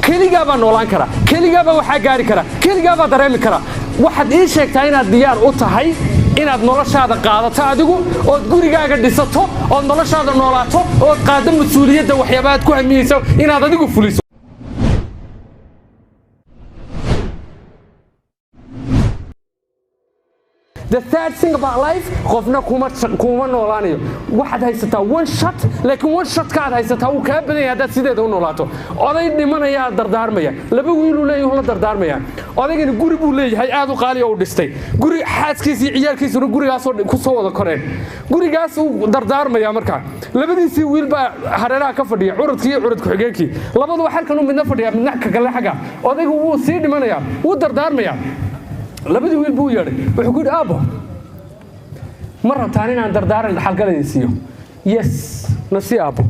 keligaa baa noolaan kara, keligaa baa waxaa gaari kara, keligaa baa dareemi kara. waxaad ii sheegtaa inaad diyaar u tahay inaad noloshaada qaadato adigu ood gurigaaga dhisato ood noloshaada noolaato ood qaado mas'uuliyadda waxyaabaad ku hamiyeyso inaad adigu fuliso. The third thing about life, qofna kuma noolaanayo. waxaad haysataa one shot, laakiin one shot kaad haysataa uu kaa badan yahay haddaad sideeda u noolaato. oday dhimanaya dardaarmaya, laba wiil uu leeyahay la dardaarmaya. odaygana guri buu leeyahay aad u qaali oo u dhistay. guri xaaskiisa iyo ciyaalkiisuna gurigaas ku soo wada koreen. gurigaas uu dardaarmaya markaa. labadiisii wiil baa hareeraha ka fadhiya, curudkii iyo curud ku-xigeenkii. labaduba halkan uu midna fadhiya, midna ka kale xagga. odaygu wuu sii dhimanaya, wuu dardaarmaya. labadii wiil buu yeedhay, wuxuu ku yidhi aabbo ma rabtaan inaan dardaaran dhaxalgalayda siiyo? yes nasi aabbo.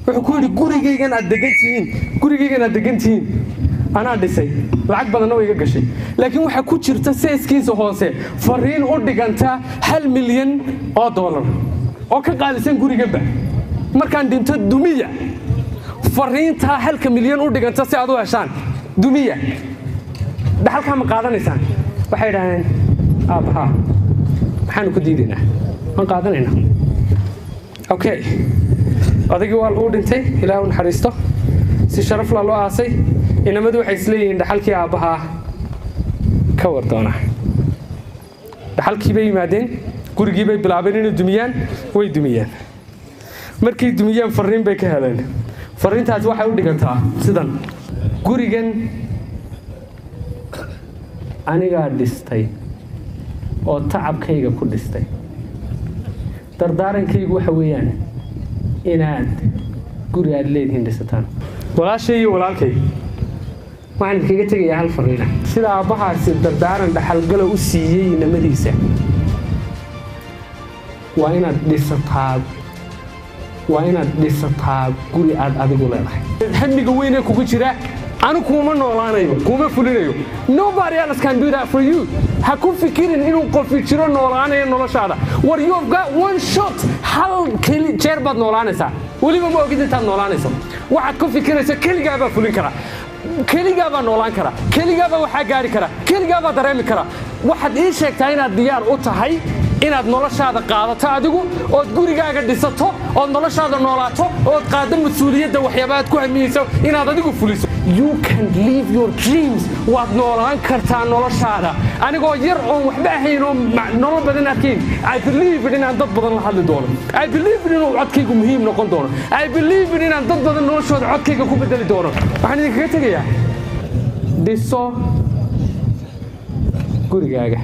wuxuu ku yidhi gurigaygan aad degan tihiin anaa dhisay, lacag badanna way iga gashay, laakiin waxaa ku jirta seeskiisa hoose fariin u dhiganta $1 milyan oo ka qaalisan guriganba. markaan dhinto dumiya fariintaa 1 milyan u dhiganta si aad u heshaan dumiya. dhaxalkaa ma qaadanaysaan? waxay idhahdeen aabbaha maxaanu ku diidaynaa, waan qaadanaynaa. okay odaygii waa uu dhintay, ilaah u naxariisto, si sharaf leh loo aasay. inamadu waxay isleeyihiin dhaxalkii aabbaha ka war doona. dhaxalkii bay yimaadeen, gurigii bay bilaabeen inay dumiyaan, way dumiyeen. markay dumiyeen fariin bay ka heleen. fariintaasi waxay u dhigantaa sidan: gurigan anigaa dhistay oo tacabkayga ku dhistay. dardaarankaygu waxa weeyaan inaad guri aad leedihiin dhisataan. walaashay iyo walaalkay waxaan kaga tegayaa hal fariina. sida aabbahaasi dardaaran dhaxalgalo u siiyey inamadiisa, waa inaad dhisataa guri aad adigu leedahay. hamiga weynee kugu jira anu kuma noolaanayo, kuma fulinayo. nobody else can do that for you. ha ku fikirin inuu qof jiro noolaanayo noloshaada. war you have got one shot, hal jeer baad noolaanaysaa, weliba ma ogid intaad noolaanayso. waxaad ku fikiraysa keligaa baa fulin kara, keligaa baa noolaan kara, keligaa baa waxaa gaari kara, keligaa baa dareemi kara. waxaad ii sheegtaa inaad diyaar u tahay inaad noloshaada qaadato adigu ood gurigaaga dhisato ood noloshaada noolaato ood qaado mas'uuliyadda waxyaabaad ku hamiyeyso inaad adigu fuliso. you can live your dreams. waad noolaan kartaa noloshaada anigoo yar oon waxba ahayn oo nolol badan arkayn. I believe inaan dad badan la hadli doono. I believe inuu codkaygu muhiim noqon doono. I believe inaan dad badan noloshooda codkayga ku bedeli doono. waxaan idinkaga tegayaa dhiso gurigaaga.